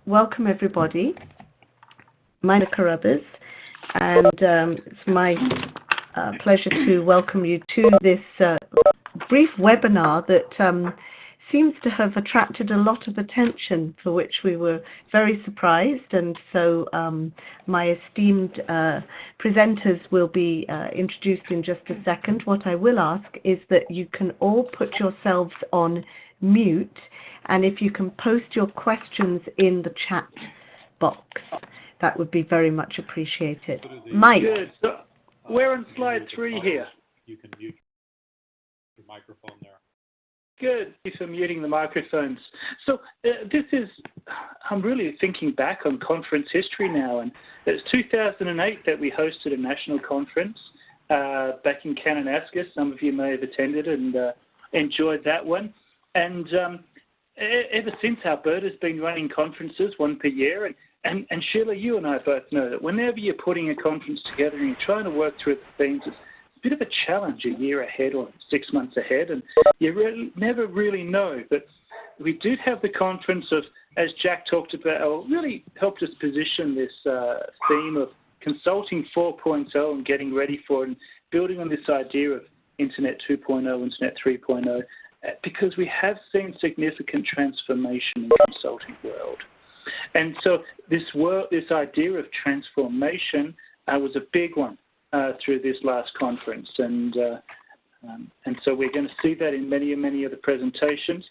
welcome everybody. My name is Carruthers, and it's my pleasure to welcome you to this brief webinar that seems to have attracted a lot of attention, for which we were very surprised. And so my esteemed presenters will be introduced in just a second. What I will ask is that you can all put yourselves on mute, and if you can post your questions in the chat box, that would be very much appreciated. Mike. Good. So we're on slide 3 here. You can mute your microphone there. Good. Thanks for muting the microphones. So I'm really thinking back on conference history now, and it's 2008 that we hosted a national conference back in Kananaskis. Some of you may have attended and enjoyed that one. And ever since, Alberta's been running conferences, one per year. And Sheila, you and I both know that whenever you're putting a conference together and you're trying to work through the themes, it's a bit of a challenge a year ahead or 6 months ahead, and you never really know. But we did have the conference of, as Jack talked about, really helped us position this theme of consulting 4.0 and getting ready for it, and building on this idea of Internet 2.0, Internet 3.0, because we have seen significant transformation in the consulting world. And so this idea of transformation was a big one through this last conference, and so we're going to see that in many of the presentations.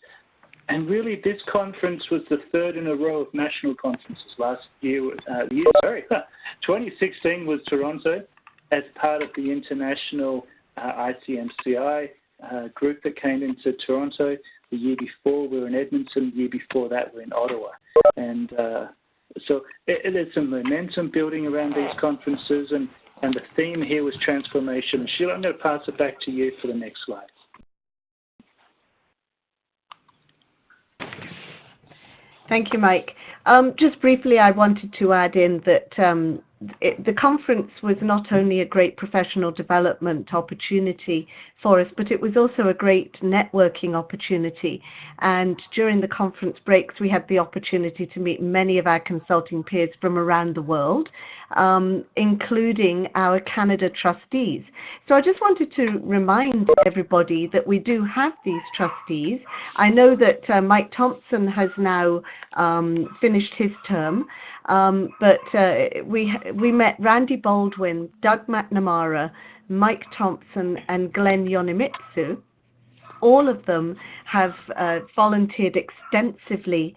And really, this conference was the third in a row of national conferences. Last year, 2016 was Toronto as part of the international ICMCI group that came into Toronto. The year before, we were in Edmonton. The year before that, we're in Ottawa. And so there's some momentum building around these conferences, and the theme here was transformation. Sheila, I'm going to pass it back to you for the next slide. Thank you, Mike. Just briefly, I wanted to add in that the conference was not only a great professional development opportunity for us, but it was also a great networking opportunity. And during the conference breaks, we had the opportunity to meet many of our consulting peers from around the world, including our Canada trustees. So I just wanted to remind everybody that we do have these trustees. I know that Mike Thompson has now finished his term, but we met Randy Baldwin, Doug McNamara, Mike Thompson, and Glenn Yonemitsu. All of them have volunteered extensively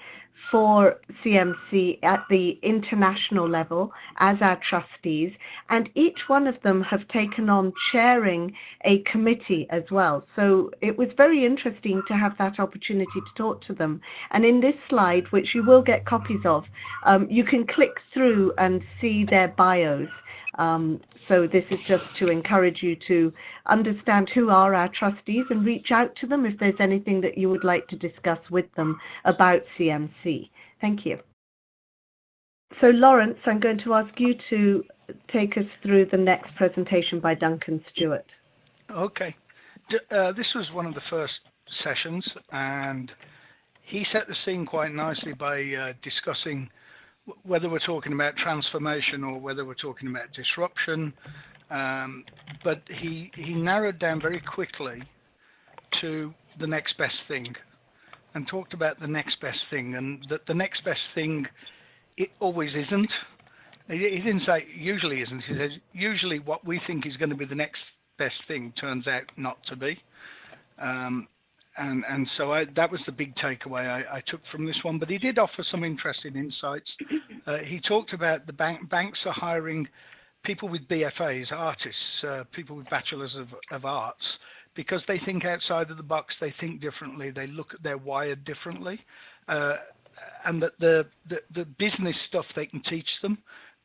for CMC at the international level as our trustees, and each one of them have taken on chairing a committee as well. So it was very interesting to have that opportunity to talk to them. And in this slide, which you will get copies of, you can click through and see their bios. So this is just to encourage you to understand who are our trustees and reach out to them if there's anything that you would like to discuss with them about CMC. Thank you. So Lawrence, I'm going to ask you to take us through the next presentation by Duncan Stewart. Okay. This was one of the first sessions, and he set the scene quite nicely by discussing whether we're talking about transformation or whether we're talking about disruption, but he narrowed down very quickly to the next best thing and talked about the next best thing, and that the next best thing, it always isn't. He didn't say usually isn't. He said usually what we think is going to be the next best thing turns out not to be. And so that was the big takeaway I took from this one. But he did offer some interesting insights. He talked about the banks are hiring people with BFAs, artists, people with bachelors of arts, because they think outside of the box, they think differently, they're wired differently, and that the business stuff they can teach them,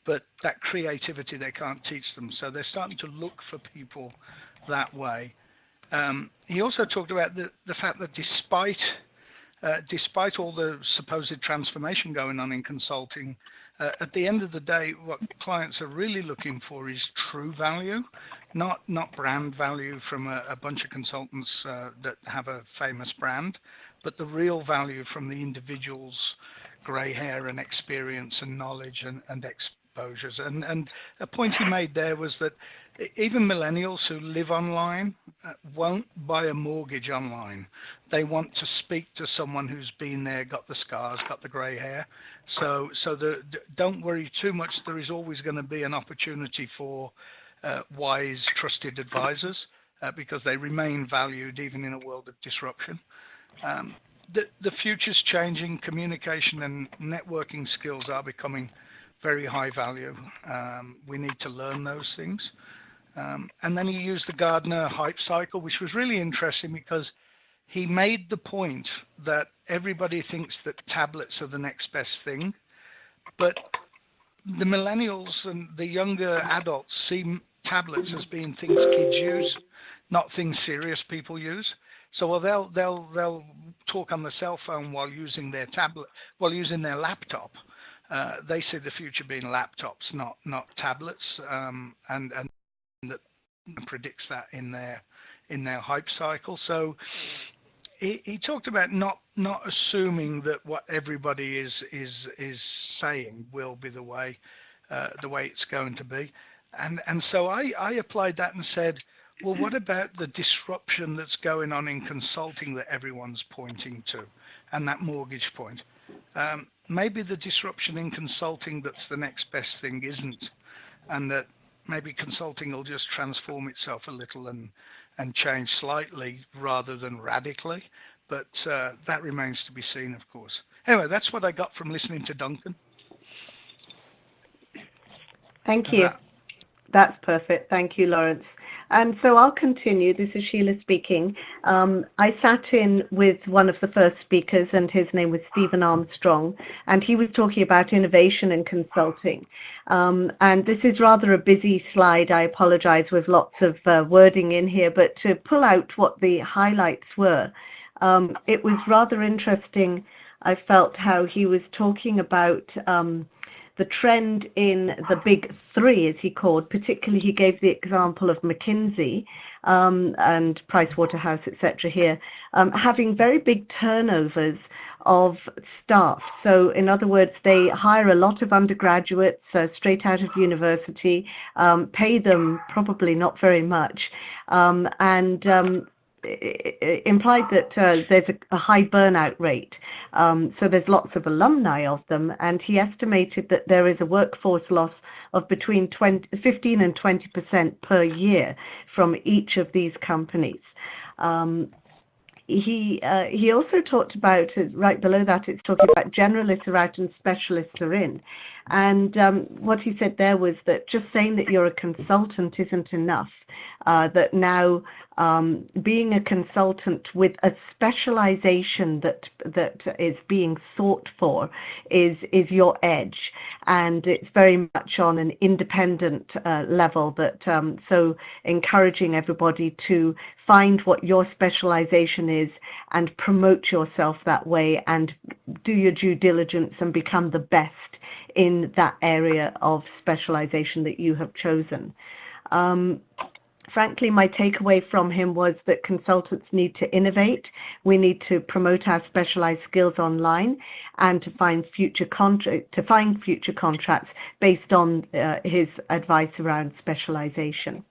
but that creativity they can't teach them. So they're starting to look for people that way. He also talked about the fact that despite all the supposed transformation going on in consulting, at the end of the day, what clients are really looking for is true value, not brand value from a bunch of consultants that have a famous brand, but the real value from the individuals grey hair and experience and knowledge and exposures. And a point he made there was that even millennials who live online won't buy a mortgage online. They want to speak to someone who's been there, got the scars, got the grey hair. So don't worry too much. There is always going to be an opportunity for wise, trusted advisors because they remain valued even in a world of disruption. The future's changing. Communication and networking skills are becoming very high value. We need to learn those things. And then he used the Gardner hype cycle, which was really interesting because he made the point that everybody thinks that tablets are the next best thing, but the millennials and the younger adults see tablets as being things kids use, not things serious people use. So they'll talk on the cell phone while using their tablet, while using their laptop. They see the future being laptops, not tablets, and that predicts that in their hype cycle. So he talked about not assuming that what everybody is saying will be the way it's going to be, and so I applied that and said, well, what about the disruption that's going on in consulting that everyone's pointing to, and that mortgage point? Maybe the disruption in consulting that's the next best thing isn't, and that maybe consulting will just transform itself a little and change slightly rather than radically, but that remains to be seen, of course. Anyway, that's what I got from listening to Duncan. Thank you. That's perfect. Thank you, Lawrence. And so I'll continue. This is Sheila speaking. I sat in with one of the first speakers, and his name was Stephen Armstrong, and he was talking about innovation in consulting. And this is rather a busy slide. I apologize, with lots of wording in here, but to pull out what the highlights were, it was rather interesting. I felt how he was talking about the trend in the big three, as he called, particularly he gave the example of McKinsey and Pricewaterhouse, etc. here, having very big turnovers of staff. So in other words, they hire a lot of undergraduates straight out of university, pay them probably not very much, and implied that there's a high burnout rate. So there's lots of alumni of them, and he estimated that there is a workforce loss of between 15 and 20% per year from each of these companies. He also talked about, right below that, it's talking about generalists are out and specialists are in. And what he said there was that just saying that you're a consultant isn't enough, that now being a consultant with a specialization that is being sought for is your edge. And it's very much on an independent level, that so encouraging everybody to find what your specialization is and promote yourself that way and do your due diligence and become the best in that area of specialization that you have chosen. Frankly, my takeaway from him was that consultants need to innovate. We need to promote our specialized skills online and to find future contracts based on his advice around specialization.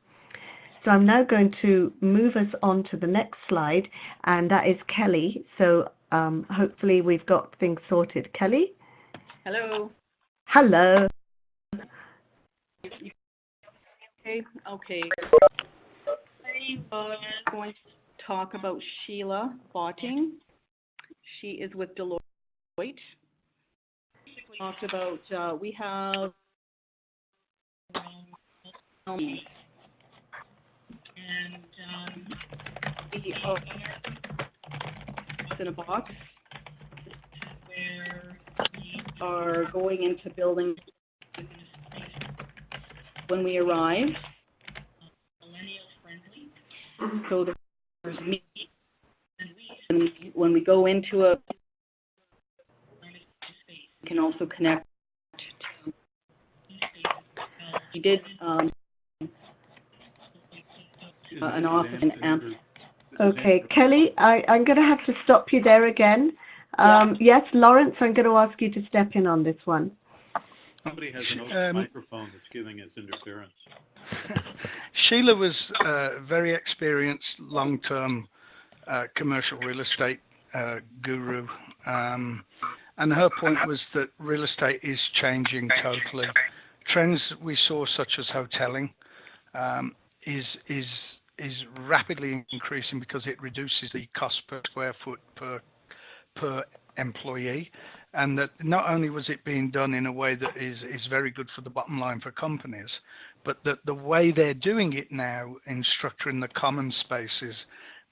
So I'm now going to move us on to the next slide, and that is Kelly. So hopefully we've got things sorted. Kelly? Hello. Hello. Okay. I'm going to talk about Sheila Botting. She is with Deloitte. Talked about we have and we are in a box where we are going into building. When we arrive, millennial friendly. So there's me, and when we go into a space, we can also connect to. We did an office in AMP. Okay, Kelly, I'm going to have to stop you there again. Yes, Lawrence, I'm going to ask you to step in on this one. Somebody has an open microphone that's giving us interference. Sheila was a very experienced long-term commercial real estate guru, and her point was that real estate is changing totally. Trends we saw, such as hoteling, is rapidly increasing because it reduces the cost per square foot per employee, and that not only was it being done in a way that is very good for the bottom line for companies, but that the way they're doing it now in structuring the common spaces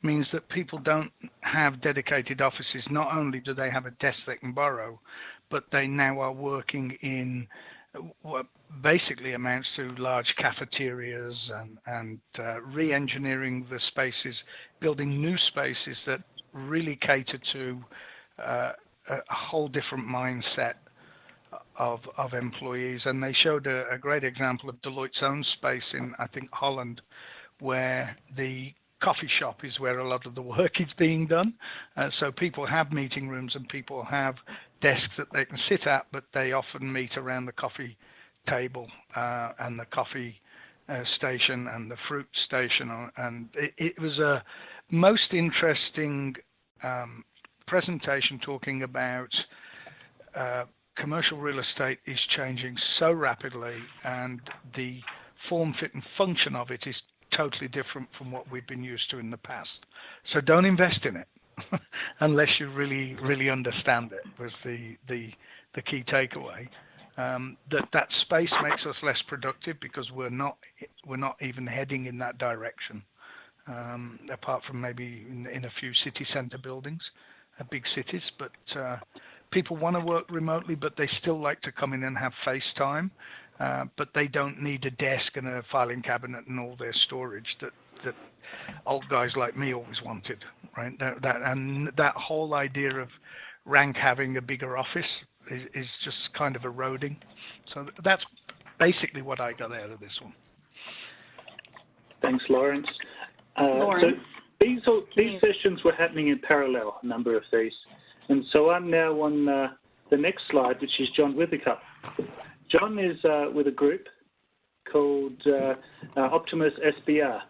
means that people don't have dedicated offices. Not only do they have a desk they can borrow, but they now are working in what basically amounts to large cafeterias and re-engineering the spaces, building new spaces that really cater to a whole different mindset of employees. And they showed a great example of Deloitte's own space in, I think, Holland, where the coffee shop is where a lot of the work is being done. So people have meeting rooms and people have desks that they can sit at, but they often meet around the coffee table and the coffee station and the fruit station. And it was a most interesting presentation talking about commercial real estate is changing so rapidly, and the form, fit and function of it is totally different from what we've been used to in the past. So don't invest in it unless you really understand it, was the key takeaway. That space makes us less productive because we're not even heading in that direction, apart from maybe in a few city centre buildings, big cities. But people want to work remotely, but they still like to come in and have FaceTime. But they don't need a desk and a filing cabinet and all their storage that old guys like me always wanted, right? That whole idea of rank having a bigger office is just kind of eroding. So that's basically what I got out of this one. Thanks, Lawrence. So these sessions were happening in parallel, a number of these. And so I'm now on the next slide, which is John Whincup. John is with a group called Optimus SBR.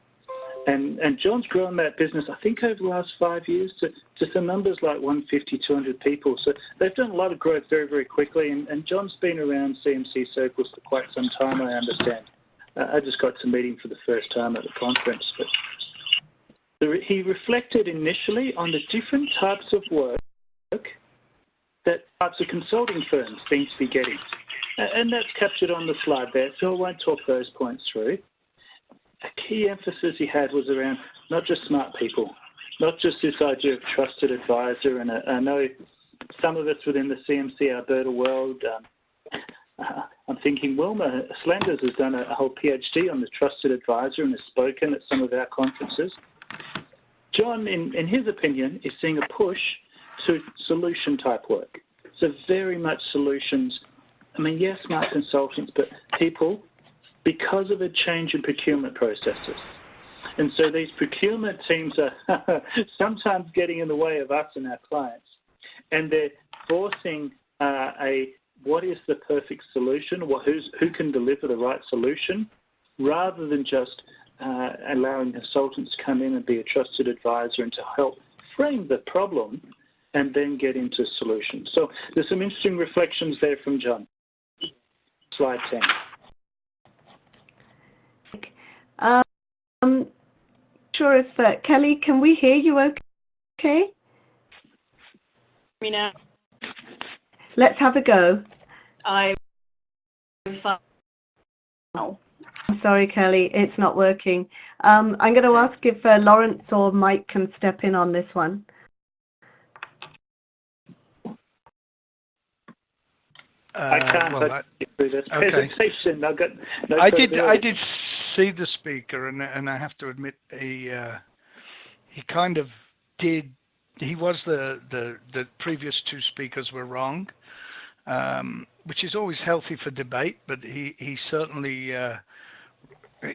And John's grown that business, I think, over the last 5 years to some numbers like 150, 200 people. So they've done a lot of growth very, very quickly. And John's been around CMC circles for quite some time, I understand. I just got to meet him for the first time at the conference. But he reflected initially on the different types of work that types of consulting firms seem to be getting. And that's captured on the slide there, so I won't talk those points through. A key emphasis he had was around not just smart people, not just this idea of trusted advisor. And I know some of us within the CMC-Alberta world, I'm thinking Wilma Slenders has done a whole PhD on the trusted advisor and has spoken at some of our conferences. John, in his opinion, is seeing a push to solution type work. So very much solutions. I mean, yes, smart consultants, but people, because of a change in procurement processes. And so these procurement teams are sometimes getting in the way of us and our clients. And they're forcing what is the perfect solution, who can deliver the right solution, rather than just allowing consultants to come in and be a trusted advisor and to help frame the problem and then get into solutions. So there's some interesting reflections there from John. Slide 10. Sure if Kelly, can we hear you okay? Me now. Let's have a go. I'm sorry, Kelly, it's not working. I'm going to ask if Lawrence or Mike can step in on this one. I can't through this presentation. I've got no I did see the speaker, and I have to admit he kind of did. He was the previous two speakers were wrong, which is always healthy for debate. But he certainly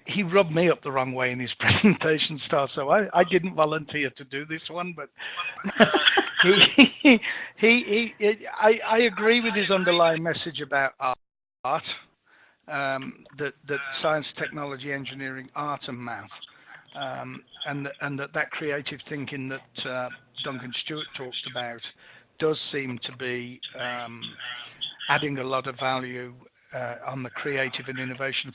he rubbed me up the wrong way in his presentation style, so I didn't volunteer to do this one, but I agree with his underlying message about art, that science, technology, engineering, art and math, and that creative thinking that Duncan Stewart talked about does seem to be adding a lot of value on the creative and innovation.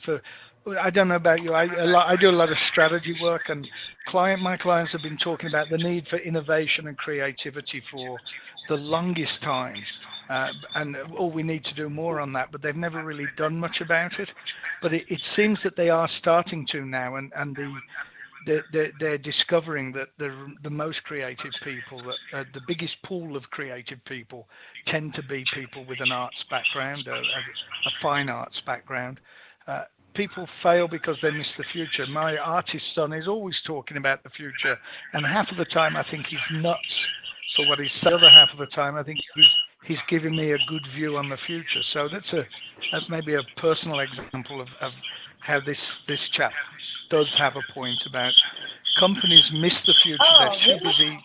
I don't know about you, I do a lot of strategy work, and my clients have been talking about the need for innovation and creativity for the longest time, and we need to do more on that, but they've never really done much about it. But it seems that they are starting to now, and they're discovering that the most creative people, the biggest pool of creative people, tend to be people with an arts background, a fine arts background. People fail because they miss the future. My artist son is always talking about the future, and half of the time I think he's nuts for what he's saying. The other half of the time I think he's giving me a good view on the future. So that's maybe a personal example of how this chap does have a point about companies miss the future. They're too busy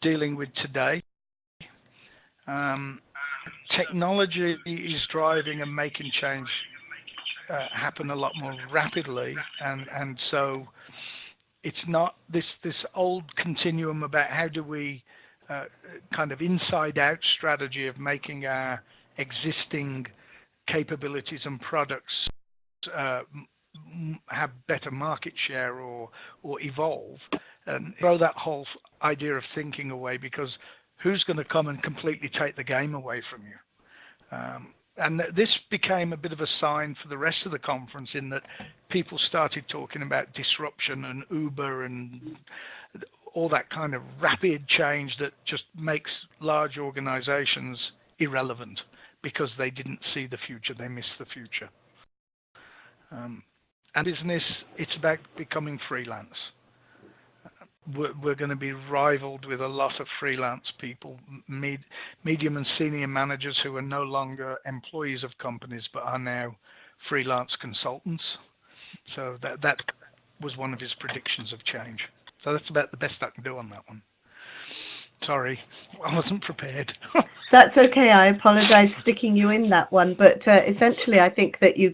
dealing with today. Technology is driving and making change happen a lot more rapidly, and so it's not this old continuum about how do we kind of inside-out strategy of making our existing capabilities and products have better market share or evolve, and throw that whole idea of thinking away, because who's going to come and completely take the game away from you? And this became a bit of a sign for the rest of the conference, in that people started talking about disruption and Uber and all that kind of rapid change that just makes large organizations irrelevant because they didn't see the future, they missed the future. And business, it's about becoming freelance. We're going to be rivaled with a lot of freelance people, medium and senior managers who are no longer employees of companies but are now freelance consultants. So that was one of his predictions of change. So that's about the best I can do on that one. Sorry, I wasn't prepared. That's okay. I apologize for sticking you in that one, but essentially, I think that you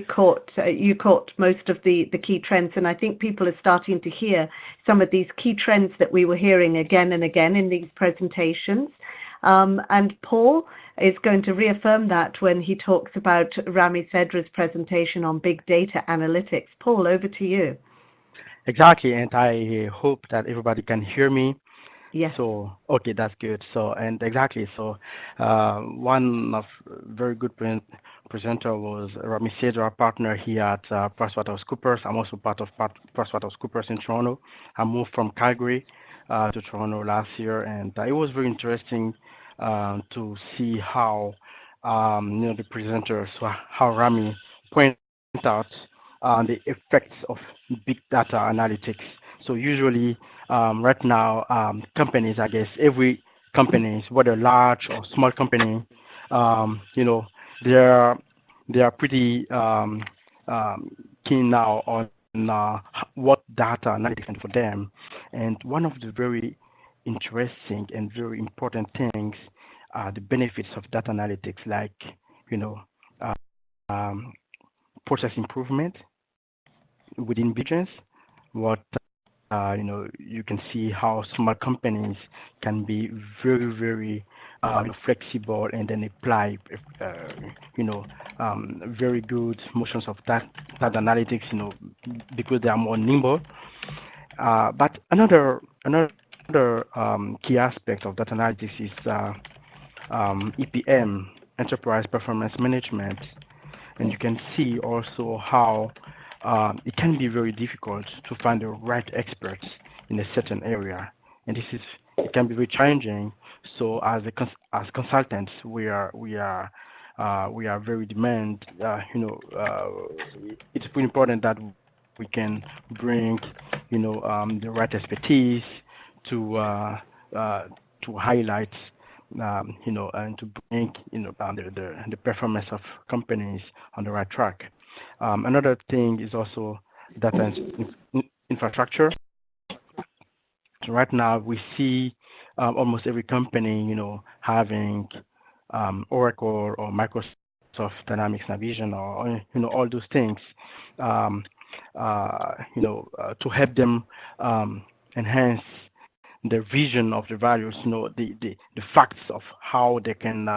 caught most of the key trends, and I think people are starting to hear some of these key trends that we were hearing again and again in these presentations. And Paul is going to reaffirm that when he talks about Rami Sedra's presentation on big data analytics. Paul, over to you. Exactly, and I hope that everybody can hear me. Yes. So, okay, that's good. So, and exactly, so one of very good presenter was Rami Sedra, our partner here at PricewaterhouseCoopers. I'm also part of PricewaterhouseCoopers in Toronto. I moved from Calgary to Toronto last year, and it was very interesting to see how, the presenters, how Rami pointed out the effects of big data analytics. So usually, right now, companies, I guess, every company, whether large or small company, they are pretty keen now on what data analytics can for them. And one of the very interesting and very important things are the benefits of data analytics, like process improvement within business. What you can see how small companies can be very, very flexible, and then apply, very good motions of data analytics, because they are more nimble. But another key aspect of data analytics is EPM, Enterprise Performance Management, and you can see also how it can be very difficult to find the right experts in a certain area, and it can be very challenging. So as consultants, we are very demand. It's pretty important that we can bring the right expertise to highlight and to bring the performance of companies on the right track. Another thing is also data infrastructure. So right now we see almost every company, having Oracle or Microsoft Dynamics Navision or all those things, to help them enhance the vision of the values, the facts of how they can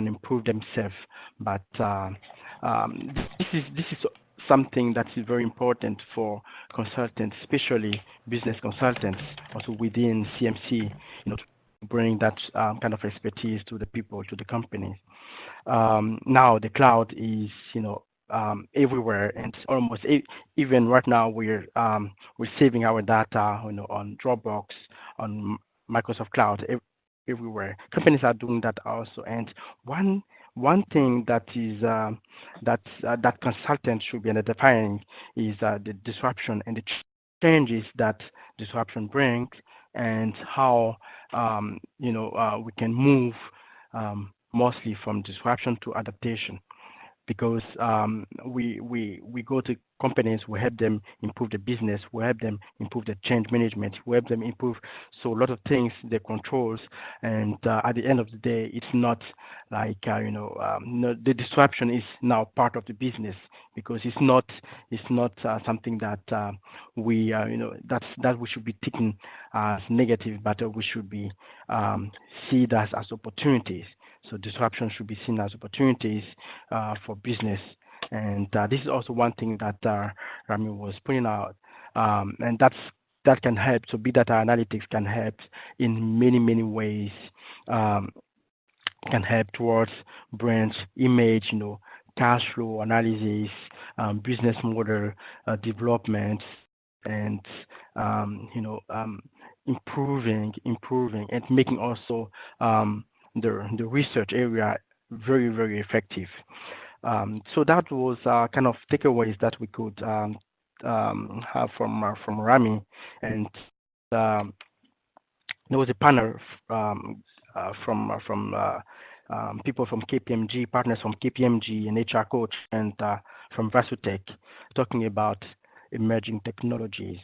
improve themselves. But this is something that is very important for consultants, especially business consultants, also within CMC, to bring that kind of expertise to the people, to the companies. Now the cloud is, everywhere, and almost even right now we're saving our data, on Dropbox, on Microsoft Cloud, everywhere. Companies are doing that also, and one thing that is that consultants should be identifying is the disruption and the changes that disruption brings, and how we can move mostly from disruption to adaptation. Because we go to companies, we help them improve the business, we help them improve the change management, we help them improve so a lot of things, the controls, and at the end of the day, it's not like the disruption is now part of the business, because it's not something that we that we should be taking as negative, but we should be see that as opportunities. So disruption should be seen as opportunities for business, and this is also one thing that Rami was pointing out, and that can help. So big data analytics can help in many ways. Can help towards brand image, cash flow analysis, business model development, and improving and making also the research area very effective. So that was kind of takeaways that we could have from Rami, and there was a panel from people from KPMG, partners from KPMG and HR Coach, and from Vasutech, talking about emerging technologies.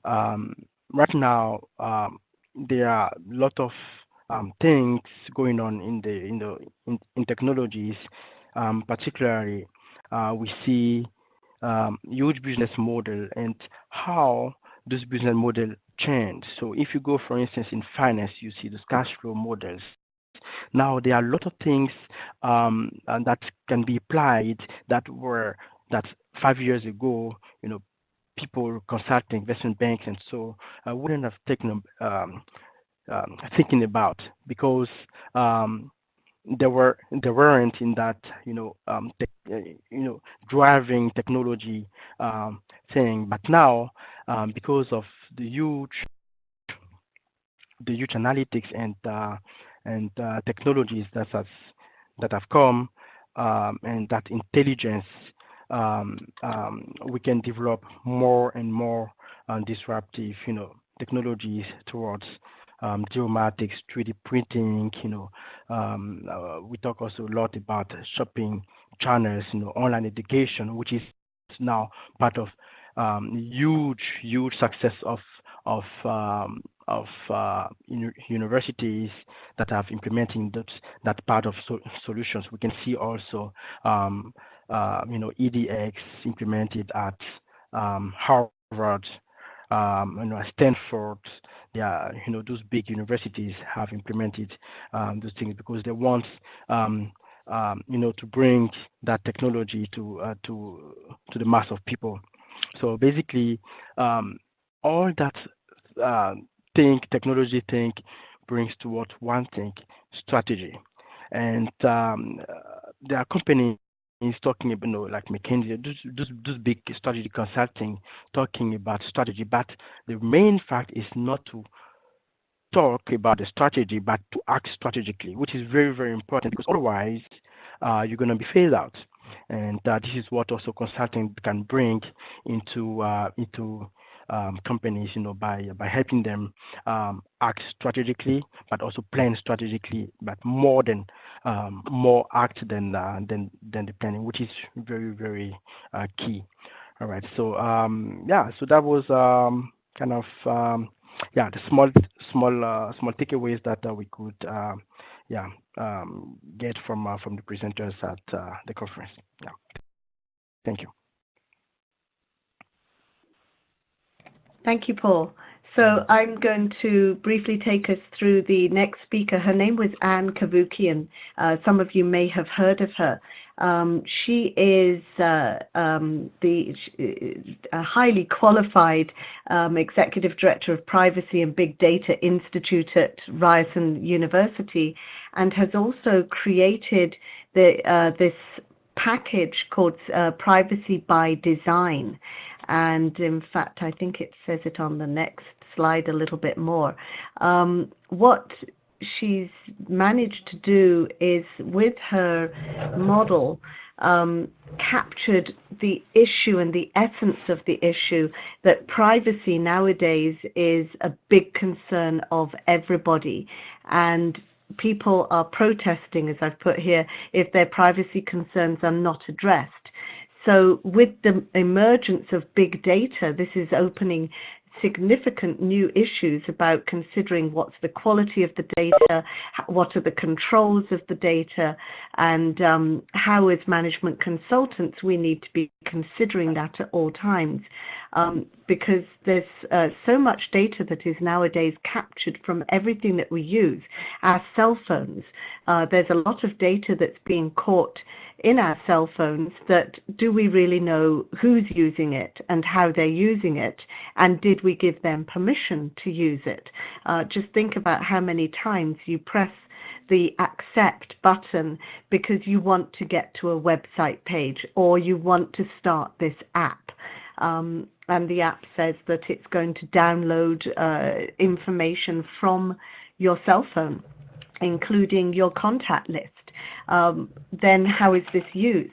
Right now, there are a lot of things going on in technologies. Particularly, we see huge business model and how this business model change. So if you go, for instance, in finance, you see the cash flow models. Now there are a lot of things that can be applied that 5 years ago, people consulting investment banks and so wouldn't have taken thinking about, because they weren't in that driving technology thing. But now, because of the huge analytics and technologies that have come, and that intelligence, we can develop more and more disruptive technologies towards geomatics, 3D printing. We talk also a lot about shopping channels, online education, which is now part of huge success of universities that have implementing that part of solutions. We can see also EDX implemented at Harvard, Stanford. Those big universities have implemented those things because they want to bring that technology to the mass of people. So basically, all that technology brings towards one thing: strategy. And there are companies talking about, like McKinsey, those big strategy consulting, talking about strategy. But the main fact is not to talk about the strategy, but to act strategically, which is very important, because otherwise you're going to be phased out. And this is what also consulting can bring into companies, by helping them act strategically, but also plan strategically, but more act than the planning, which is very, very key. All right. So so that was kind of the small takeaways that we could get from the presenters at the conference. Yeah. Thank you. Thank you, Paul. So I'm going to briefly take us through the next speaker. Her name was Anne Cavoukian. Some of you may have heard of her. She is a highly qualified Executive Director of Privacy and Big Data Institute at Ryerson University, and has also created this package called Privacy by Design. And in fact, I think it says it on the next slide a little bit more. What she's managed to do is, with her model, captured the issue and the essence of the issue, that privacy nowadays is a big concern of everybody. And people are protesting, as I've put here, if their privacy concerns are not addressed. So with the emergence of big data, this is opening significant new issues about considering what's the quality of the data, what are the controls of the data, and how as management consultants we need to be considering that at all times, because there's so much data that is nowadays captured from everything that we use. Our cell phones, there's a lot of data that's being caught in our cell phones, that do we really know who's using it and how they're using it, and did we give them permission to use it? Just think about how many times you press the accept button because you want to get to a website page, or you want to start this app, and the app says that it's going to download information from your cell phone, including your contact list. Then how is this used?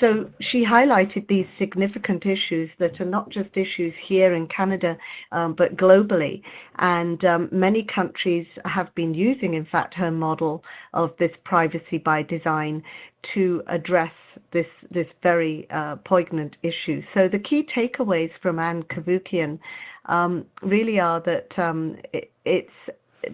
So she highlighted these significant issues that are not just issues here in Canada, but globally. And many countries have been using, in fact, her model of this privacy by design to address this very poignant issue. So the key takeaways from Anne Cavoukian really are that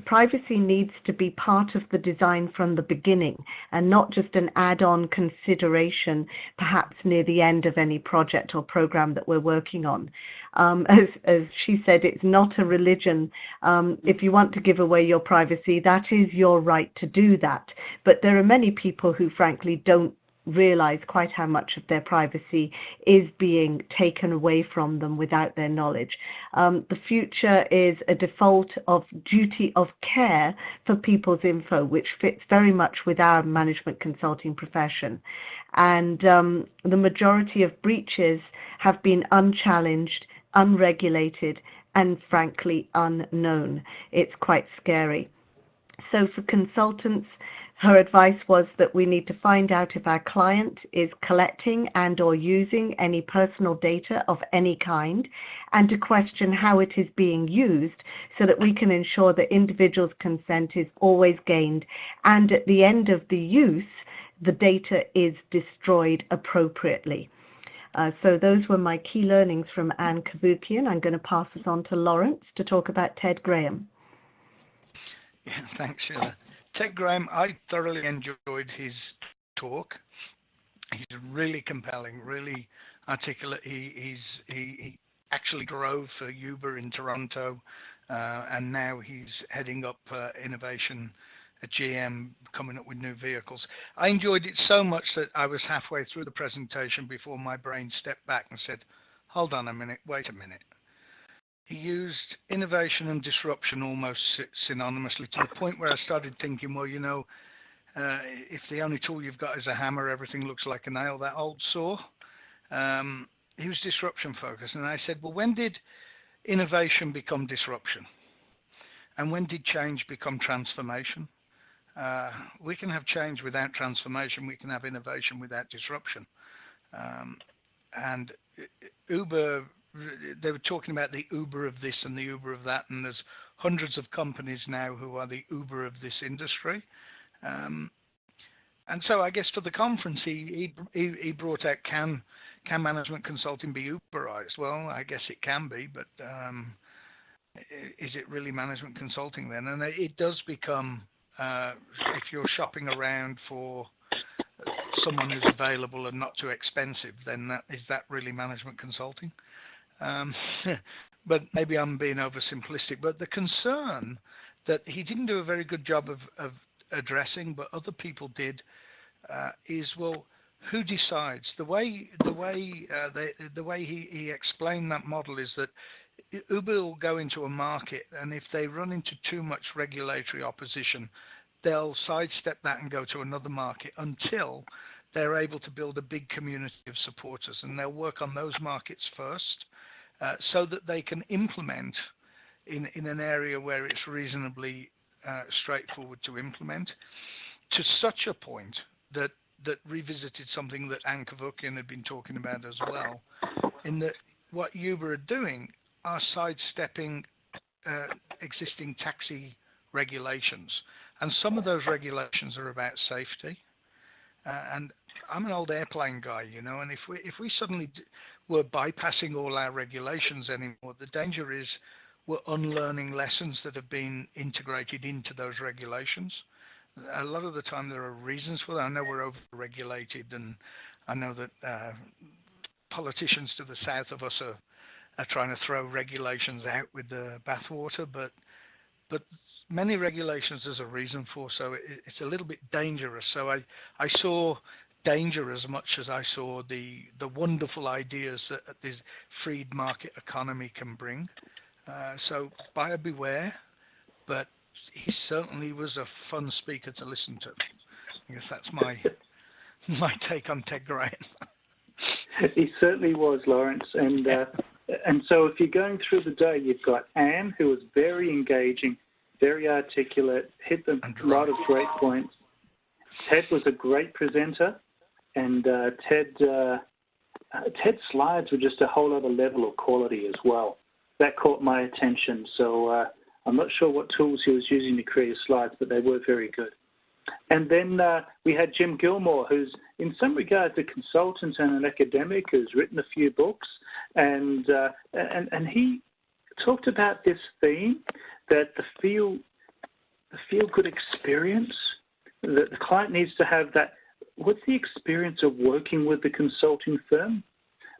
privacy needs to be part of the design from the beginning, and not just an add-on consideration, perhaps near the end of any project or program that we're working on. As she said, it's not a religion. If you want to give away your privacy, that is your right to do that. But there are many people who frankly don't realize quite how much of their privacy is being taken away from them without their knowledge. The future is a default of duty of care for people's info, which fits very much with our management consulting profession. And the majority of breaches have been unchallenged, unregulated, and frankly unknown. It's quite scary. So for consultants, her advice was that we need to find out if our client is collecting and or using any personal data of any kind, and to question how it is being used so that we can ensure that individuals' consent is always gained, and at the end of the use, the data is destroyed appropriately. So those were my key learnings from Anne Cavoukian. I'm going to pass this on to Lawrence to talk about Ted Graham. Yeah, thanks, Sheila. Ted Graham, I thoroughly enjoyed his talk. He's really compelling, really articulate. He actually drove for Uber in Toronto, and now he's heading up innovation at GM, coming up with new vehicles. I enjoyed it so much that I was halfway through the presentation before my brain stepped back and said, hold on a minute, wait a minute. He used innovation and disruption almost synonymously, to the point where I started thinking, well, if the only tool you've got is a hammer, everything looks like a nail, that old saw. He was disruption focused. And I said, well, when did innovation become disruption? And when did change become transformation? We can have change without transformation. We can have innovation without disruption. And Uber they were talking about the Uber of this and the Uber of that, and there's hundreds of companies now who are the Uber of this industry. And so I guess for the conference, he brought out, can management consulting be Uberized? Well, I guess it can be, but is it really management consulting then? And it does become, if you're shopping around for someone who's available and not too expensive, then is that really management consulting? But maybe I'm being oversimplistic. But the concern that he didn't do a very good job of addressing, but other people did, is, well, who decides? The way he explained that model is that Uber will go into a market, and if they run into too much regulatory opposition, they'll sidestep that and go to another market until they're able to build a big community of supporters, and they'll work on those markets first, so that they can implement in an area where it's reasonably straightforward to implement, to such a point that revisited something that Anne Kavukian had been talking about as well, in that what Uber are doing are sidestepping existing taxi regulations, and some of those regulations are about safety. And I'm an old airplane guy, you know, and if we suddenly were bypassing all our regulations anymore, the danger is we're unlearning lessons that have been integrated into those regulations. A lot of the time there are reasons for that. I know we're over-regulated, and I know that politicians to the south of us are trying to throw regulations out with the bathwater, but many regulations there's a reason for, so it's a little bit dangerous. So I saw danger as much as I saw the wonderful ideas that this freed market economy can bring. So buyer beware, but he certainly was a fun speaker to listen to. I guess that's my take on Ted Graham. He certainly was, Lawrence, and so if you're going through the day, you've got Anne, who was very engaging, very articulate, hit a lot of great points. Ted was a great presenter, and Ted's slides were just a whole other level of quality as well. That caught my attention. So I'm not sure what tools he was using to create his slides, but they were very good. And then we had Jim Gilmore, who's in some regards a consultant and an academic who's written a few books, and he talked about this theme that the feel-good experience, that the client needs to have that. What's the experience of working with the consulting firm?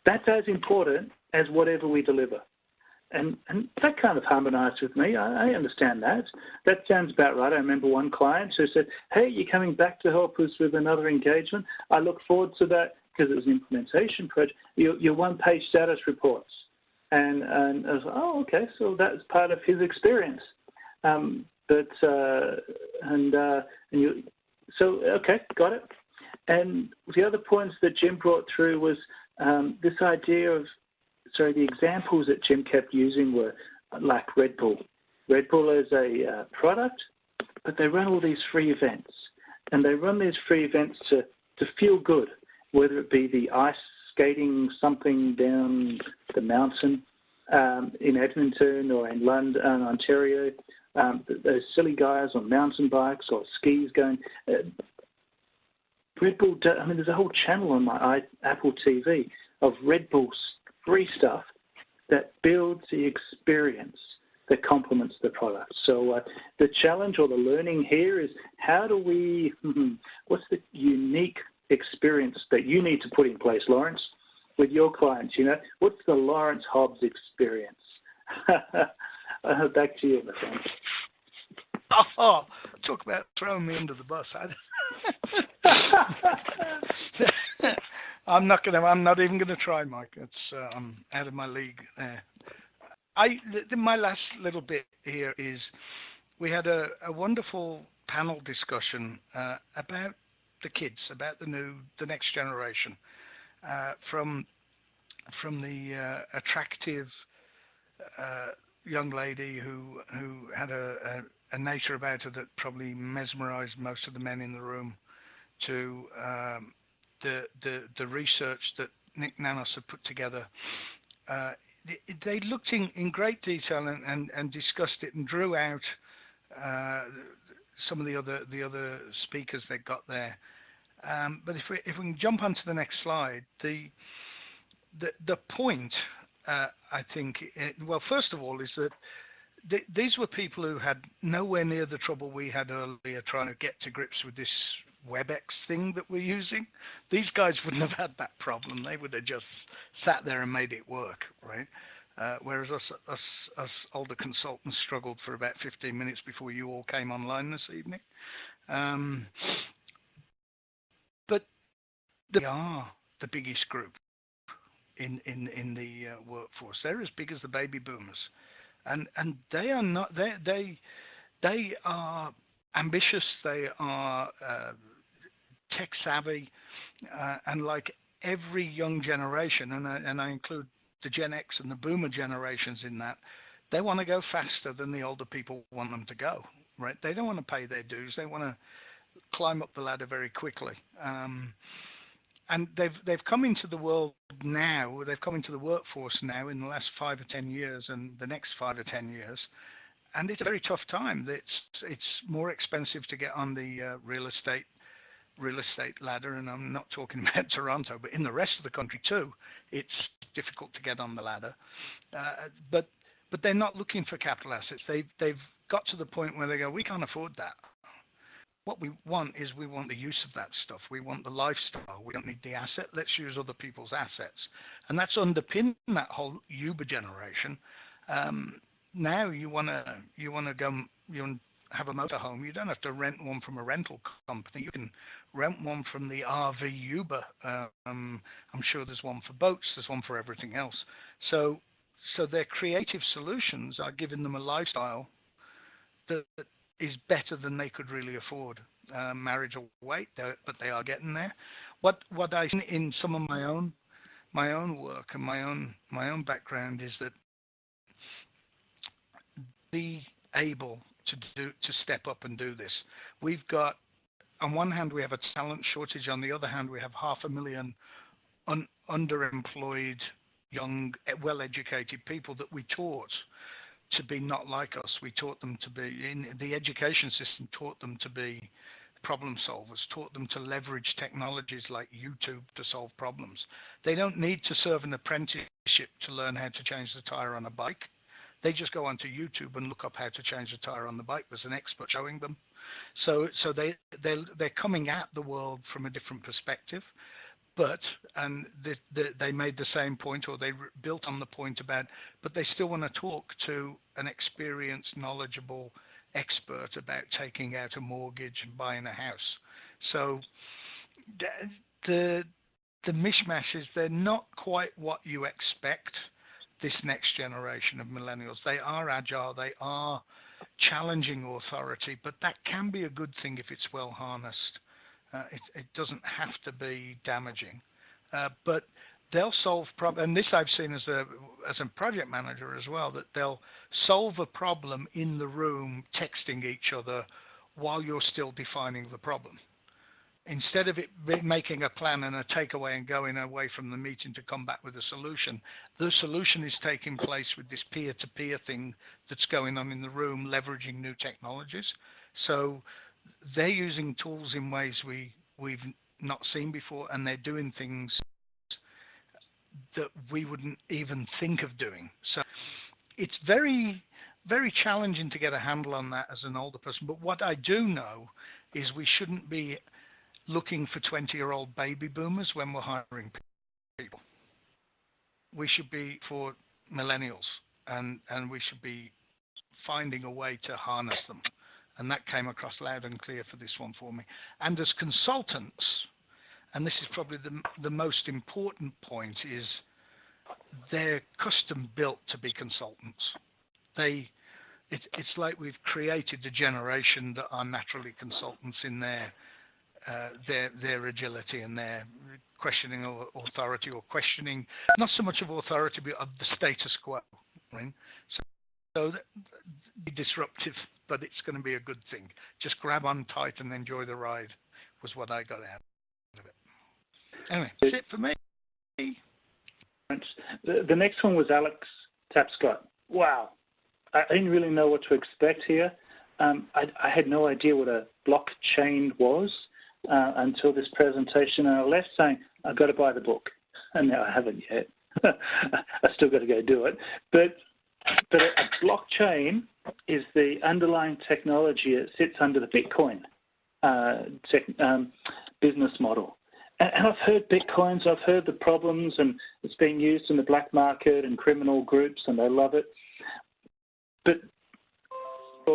That's as important as whatever we deliver. And that kind of harmonized with me. I understand that. That sounds about right. I remember one client who said, hey, you're coming back to help us with another engagement. I look forward to that, because it was an implementation project, your one-page status reports. And I was like, oh, okay, so that's part of his experience. Okay, got it. And the other points that Jim brought through was this idea of, the examples that Jim kept using were like Red Bull. Red Bull is a product, but they run all these free events. And they run these free events to feel good, whether it be the ice skating something down the mountain in Edmonton or in London, Ontario, those silly guys on mountain bikes or skis going. Red Bull, there's a whole channel on my Apple TV of Red Bull's free stuff that builds the experience that complements the product. So the challenge or the learning here is, how do we, what's the unique experience that you need to put in place, Lawrence, with your clients? You know, what's the Lawrence Hobbs experience? Back to you, my friend. Oh, talk about throwing me under the bus. I'm not even gonna try, Mike. It's I'm out of my league there. My last little bit here is, we had a wonderful panel discussion about the kids, about the next generation, from the attractive young lady who had a nature about her that probably mesmerized most of the men in the room, to the research that Nick Nanos had put together they looked in great detail and discussed it and drew out some of the other speakers they got there. But if we can jump onto the next slide, the point I think, well, first of all, is that these were people who had nowhere near the trouble we had earlier trying to get to grips with this WebEx thing that we're using. These guys wouldn't have had that problem. They would have just sat there and made it work, right? Whereas us older consultants struggled for about 15 minutes before you all came online this evening. But they are the biggest group in the workforce. They're as big as the baby boomers, and they are not. They are ambitious. They are tech savvy, and like every young generation, and I include the Gen X and the Boomer generations in that, they want to go faster than the older people want them to go. Right? They don't want to pay their dues. They want to climb up the ladder very quickly. And they've come into the world now. They've come into the workforce now in the last 5 or 10 years, and the next 5 or 10 years. And it's a very tough time. It's more expensive to get on the real estate ladder, and I'm not talking about Toronto, but in the rest of the country too, it's difficult to get on the ladder. But they're not looking for capital assets. They've got to the point where they go, we can't afford that. What we want is we want the use of that stuff. We want the lifestyle. We don't need the asset. Let's use other people's assets. And that's underpinned that whole Uber generation. Now you want to go, have a motorhome. You don't have to rent one from a rental company. You can rent one from the RV Uber. I'm sure there's one for boats. There's one for everything else. So their creative solutions are giving them a lifestyle that is better than they could really afford. Marriage will wait, but they are getting there. What I see in some of my own work and my own background is that be able to step up and do this. We've got, on one hand, we have a talent shortage. On the other hand, we have 500,000 underemployed, young, well-educated people that we taught to be not like us. We taught them to be, in the education system, taught them to be problem solvers, taught them to leverage technologies like YouTube to solve problems. They don't need to serve an apprenticeship to learn how to change the tire on a bike. They just go onto YouTube and look up how to change the tire on the bike. There's an expert showing them. So they're coming at the world from a different perspective. But, and they made the same point, or they built on the point about, but they still want to talk to an experienced, knowledgeable expert about taking out a mortgage and buying a house. So the mishmash is they're not quite what you expect, this next generation of millennials. They are agile, they are challenging authority, but that can be a good thing if it's well harnessed. It doesn't have to be damaging, but they'll solve problems. And this I've seen as a project manager as well, that they'll solve a problem in the room, texting each other while you're still defining the problem. Instead of it making a plan and a takeaway and going away from the meeting to come back with a solution, the solution is taking place with this peer-to-peer thing that's going on in the room, leveraging new technologies. So they're using tools in ways we've not seen before, and they're doing things that we wouldn't even think of doing. So it's very, very challenging to get a handle on that as an older person. But what I do know is we shouldn't be looking for 20-year-old baby boomers when we're hiring people. We should be for millennials, and we should be finding a way to harness them. And that came across loud and clear for this one for me. And as consultants, and this is probably the most important point, is they're custom built to be consultants. It's like we've created a generation that are naturally consultants in their agility and their questioning of authority, or questioning not so much of authority but of the status quo, right? So be disruptive, but it's going to be a good thing. Just grab on tight and enjoy the ride was what I got out of it. Anyway, that's it for me. The next one was Alex Tapscott. Wow, I didn't really know what to expect here. I had no idea what a blockchain was until this presentation, and I left saying, I've got to buy the book. And now I haven't yet. I still got to go do it. But a blockchain is the underlying technology that sits under the Bitcoin business model. And I've heard Bitcoins, I've heard the problems, and it's being used in the black market and criminal groups, and they love it. But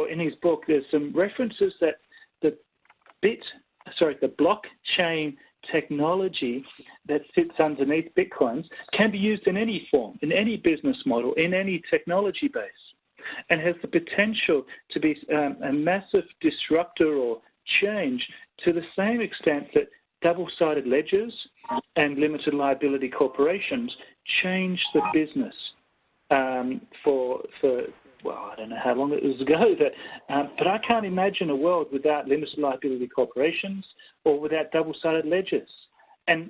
in his book, there's some references that the blockchain technology that sits underneath Bitcoins can be used in any form, in any business model, in any technology base, and has the potential to be a massive disruptor or change to the same extent that double-sided ledgers and limited liability corporations change the business well, I don't know how long it was ago, but I can't imagine a world without limited liability corporations or without double-sided ledgers. And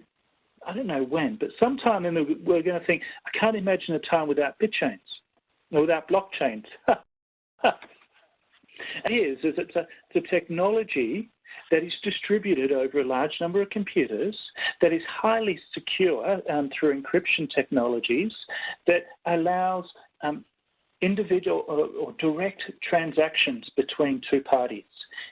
I don't know when, but sometime we're going to think, I can't imagine a time without bitchains or without blockchains. It's a technology that is distributed over a large number of computers, that is highly secure through encryption technologies, that allows individual or direct transactions between two parties.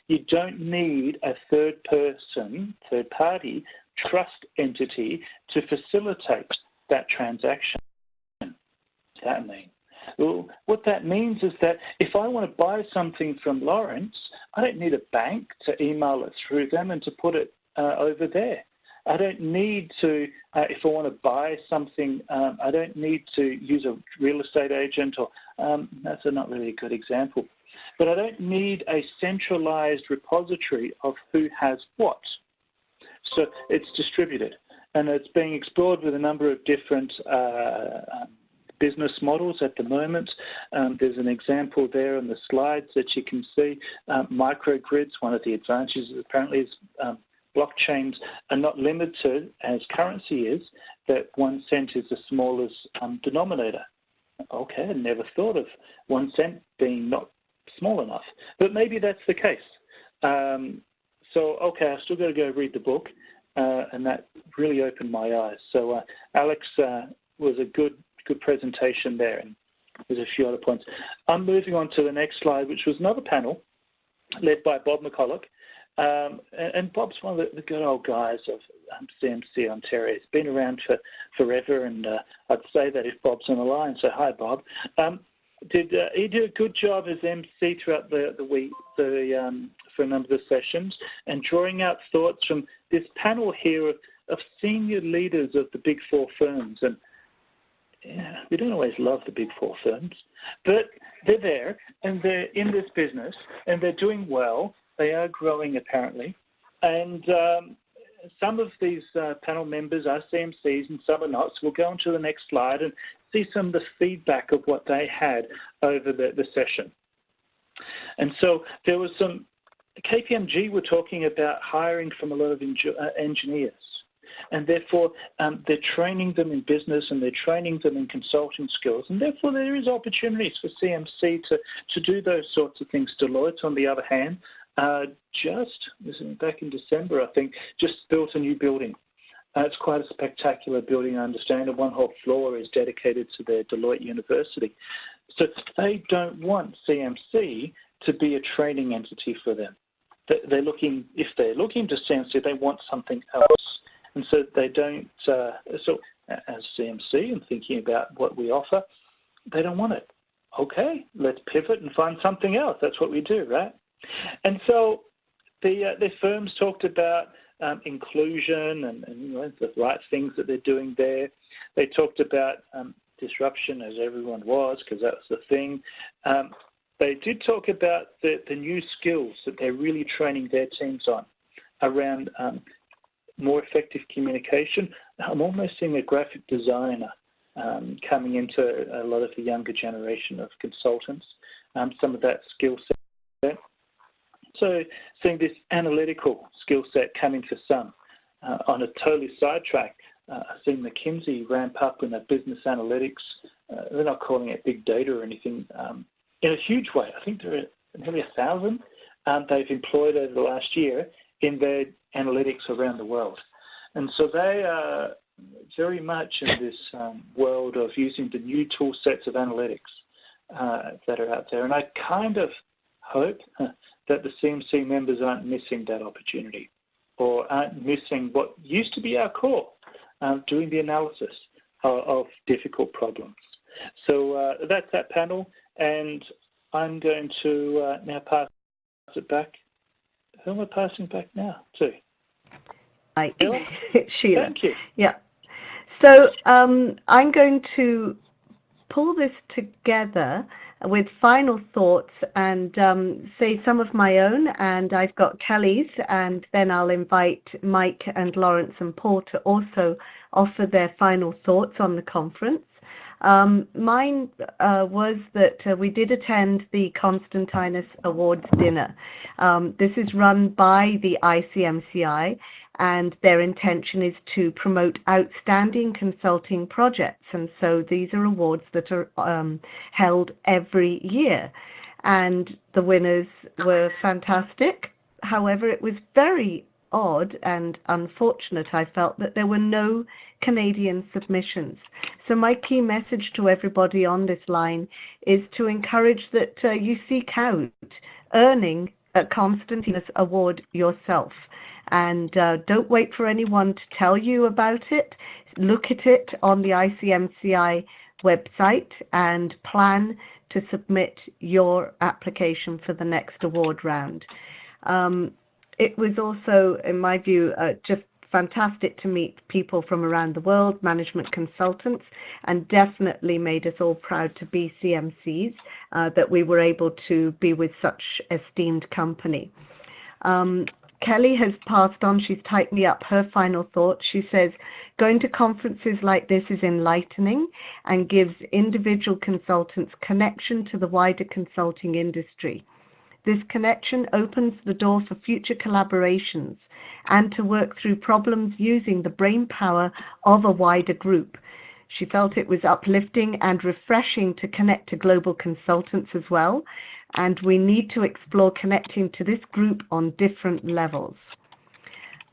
You don't need a third-party trust entity to facilitate that transaction. What does that mean? Well, what that means is that if I want to buy something from Lawrence, I don't need a bank to email it through them and to put it over there. I don't need to, if I want to buy something, I don't need to use a real estate agent, or that's not really a good example. But I don't need a centralized repository of who has what. So it's distributed, and it's being explored with a number of different business models at the moment. There's an example there on the slides that you can see. Microgrids, one of the advantages apparently is blockchains are not limited, as currency is, that 1 cent is the smallest denominator. Okay, I never thought of 1 cent being not small enough, but maybe that's the case. So, okay, I've still got to go read the book, and that really opened my eyes. So, Alex was a good presentation there, and there's a few other points. I'm moving on to the next slide, which was another panel led by Bob McCulloch. And Bob's one of the good old guys of CMC Ontario. He's been around for forever, and I'd say that if Bob's on the line, so hi, Bob. He did a good job as MC throughout the week for a number of the sessions, and drawing out thoughts from this panel here of senior leaders of the Big Four firms. And yeah, we don't always love the Big Four firms, but they're there, and they're in this business, and they're doing well. They are growing, apparently, and some of these panel members are CMCs and some are not, so we'll go on to the next slide and see some of the feedback of what they had over the session. And so there was some, KPMG were talking about hiring from a lot of engineers, and therefore they're training them in business and they're training them in consulting skills, and therefore there is opportunities for CMC to do those sorts of things. Deloitte, on the other hand, back in December, I think, just built a new building. It's quite a spectacular building, I understand, and one whole floor is dedicated to their Deloitte University. So they don't want CMC to be a training entity for them. If they're looking to CMC, they want something else. And so they don't, so as CMC and thinking about what we offer, they don't want it. Okay, let's pivot and find something else. That's what we do, right? And so the firms talked about inclusion and the right things that they're doing there. They talked about disruption, as everyone was, because that was the thing. They did talk about the new skills that they're really training their teams on around more effective communication. I'm almost seeing a graphic designer coming into a lot of the younger generation of consultants, some of that skill set. So seeing this analytical skill set coming for some. On a totally sidetrack, I've seen McKinsey ramp up in their business analytics. They're not calling it big data or anything in a huge way. I think there are nearly 1,000 they've employed over the last year in their analytics around the world. And so they are very much in this world of using the new tool sets of analytics that are out there. And I kind of hope that the CMC members aren't missing that opportunity or aren't missing what used to be our core, doing the analysis of difficult problems. So that's that panel, and I'm going to now pass it back. Who am I passing back now to? Sheila. Thank you. Yeah. So I'm going to pull this together with final thoughts and say some of my own, and I've got Kelly's, and then I'll invite Mike and Lawrence and Paul to also offer their final thoughts on the conference. Mine was that we did attend the Constantinus Awards dinner. This is run by the ICMCI, and their intention is to promote outstanding consulting projects. And so these are awards that are held every year. And the winners were fantastic. However, it was very odd and unfortunate, I felt, that there were no Canadian submissions. So my key message to everybody on this line is to encourage that you seek out earning a Constantinus Award yourself. And don't wait for anyone to tell you about it. Look at it on the ICMCI website and plan to submit your application for the next award round. It was also, in my view, just fantastic to meet people from around the world, management consultants, and definitely made us all proud to be CMCs, that we were able to be with such esteemed company. Kelly has passed on, she's typed me up her final thoughts. She says, going to conferences like this is enlightening and gives individual consultants connection to the wider consulting industry. This connection opens the door for future collaborations and to work through problems using the brain power of a wider group. She felt it was uplifting and refreshing to connect to global consultants as well, and we need to explore connecting to this group on different levels.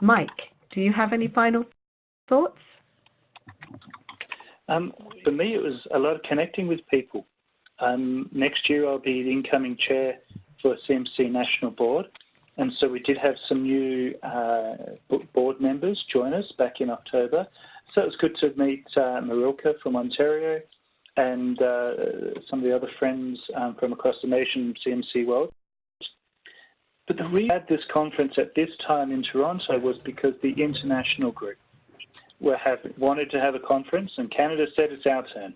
Mike, do you have any final thoughts? For me, it was a lot of connecting with people. Next year, I'll be the incoming chair for CMC National Board, and so we did have some new board members join us back in October. So it was good to meet Marilka from Ontario and some of the other friends from across the nation, CMC world. But the reason I had this conference at this time in Toronto was because the international group wanted to have a conference, and Canada said it's our turn.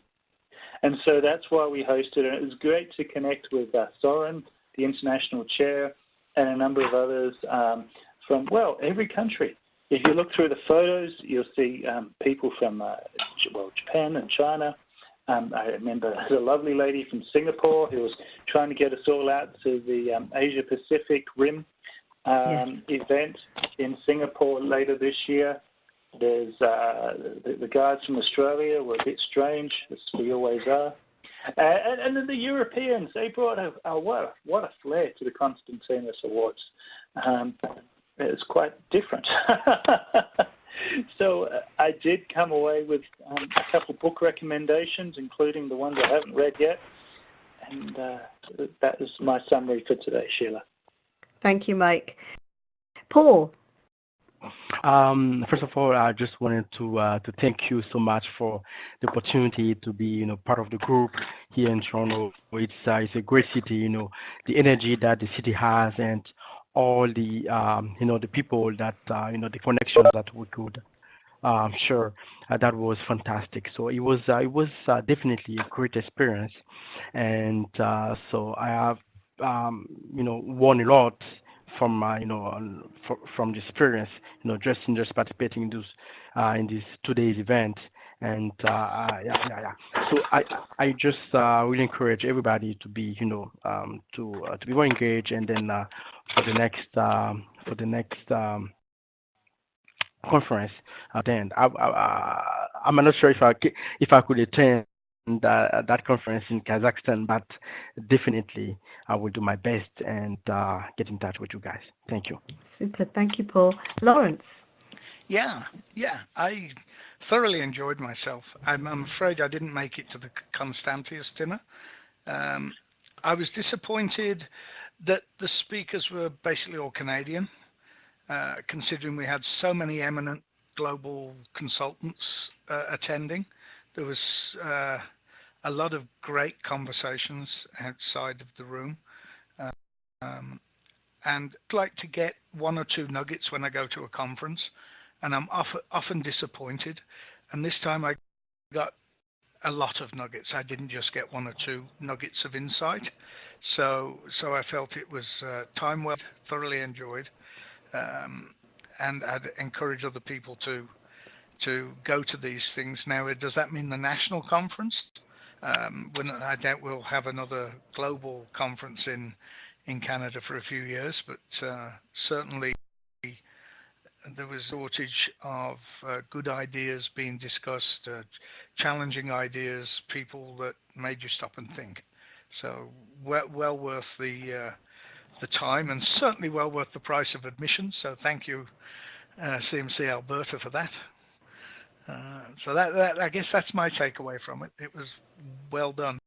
And so that's why we hosted it. It was great to connect with Soren, the international chair, and a number of others from, well, every country. If you look through the photos, you'll see people from, Japan and China. I remember there's a lovely lady from Singapore who was trying to get us all out to the Asia-Pacific Rim event in Singapore later this year. There's the guys from Australia were a bit strange, as we always are. And then the Europeans, they brought what a flair to the Constantinus Awards. It's quite different. So I did come away with a couple book recommendations, including the ones I haven't read yet. And that is my summary for today, Sheila. Thank you, Mike. Paul. First of all, I just wanted to thank you so much for the opportunity to be, part of the group here in Toronto. It's a great city, the energy that the city has, and all the, the people that, the connections that we could share. That was fantastic. So it was definitely a great experience, and so I have, won a lot from from the experience, just participating in this today's event, and So I just really encourage everybody to be to be more engaged, and then for the next conference. Then I'm not sure if I could attend that conference in Kazakhstan, but definitely I will do my best and get in touch with you guys. Thank you. Super. Thank you, Paul. Lawrence. Yeah, I thoroughly enjoyed myself. I'm afraid I didn't make it to the Constantius dinner. I was disappointed that the speakers were basically all Canadian, considering we had so many eminent global consultants attending. There was a lot of great conversations outside of the room. And I'd like to get one or two nuggets when I go to a conference, and I'm often disappointed. And this time I got a lot of nuggets. I didn't just get one or two nuggets of insight. So I felt it was time well, thoroughly enjoyed, and I'd encourage other people to go to these things. Now, does that mean the national conference? I doubt we'll have another global conference in Canada for a few years, but certainly there was a shortage of good ideas being discussed, challenging ideas, people that made you stop and think. So well worth the time, and certainly well worth the price of admission. So thank you, CMC-Alberta, for that. So that I guess that's my takeaway from it. It was well done.